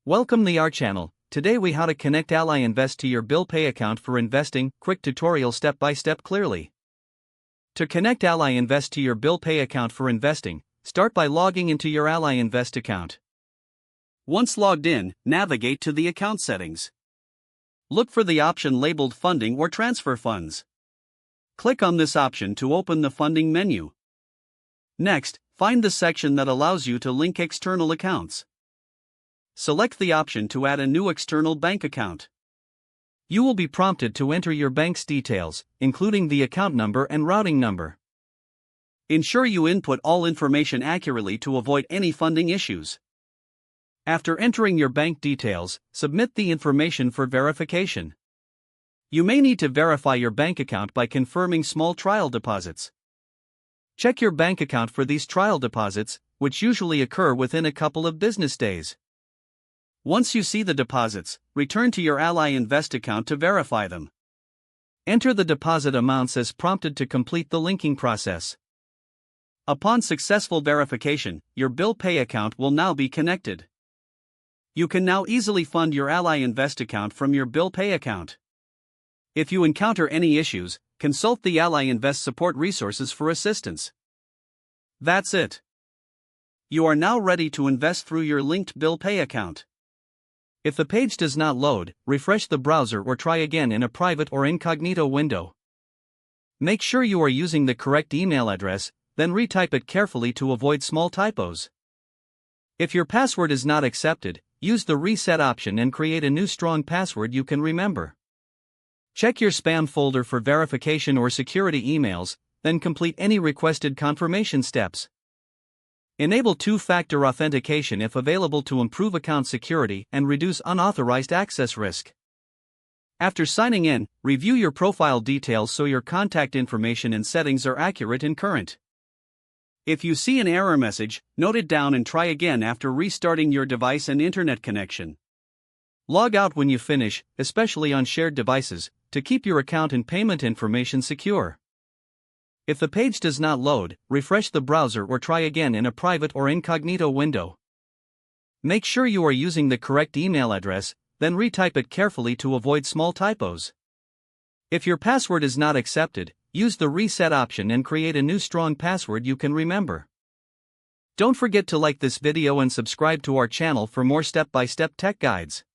Welcome to our channel. Today we how to connect Ally Invest to your Bill Pay account for investing. Quick tutorial step by step clearly. To connect Ally Invest to your Bill Pay account for investing, start by logging into your Ally Invest account. Once logged in, navigate to the account settings. Look for the option labeled Funding or Transfer Funds. Click on this option to open the funding menu. Next, find the section that allows you to link external accounts. Select the option to add a new external bank account. You will be prompted to enter your bank's details, including the account number and routing number. Ensure you input all information accurately to avoid any funding issues. After entering your bank details, submit the information for verification. You may need to verify your bank account by confirming small trial deposits. Check your bank account for these trial deposits, which usually occur within a couple of business days. Once you see the deposits, return to your Ally Invest account to verify them. Enter the deposit amounts as prompted to complete the linking process. Upon successful verification, your Bill Pay account will now be connected. You can now easily fund your Ally Invest account from your Bill Pay account. If you encounter any issues, consult the Ally Invest support resources for assistance. That's it. You are now ready to invest through your linked Bill Pay account. If the page does not load, refresh the browser or try again in a private or incognito window. Make sure you are using the correct email address, then retype it carefully to avoid small typos. If your password is not accepted, use the reset option and create a new strong password you can remember. Check your spam folder for verification or security emails, then complete any requested confirmation steps. Enable two-factor authentication if available to improve account security and reduce unauthorized access risk. After signing in, review your profile details so your contact information and settings are accurate and current. If you see an error message, note it down and try again after restarting your device and internet connection. Log out when you finish, especially on shared devices, to keep your account and payment information secure. If the page does not load, refresh the browser or try again in a private or incognito window. Make sure you are using the correct email address, then retype it carefully to avoid small typos. If your password is not accepted, use the reset option and create a new strong password you can remember. Don't forget to like this video and subscribe to our channel for more step-by-step tech guides.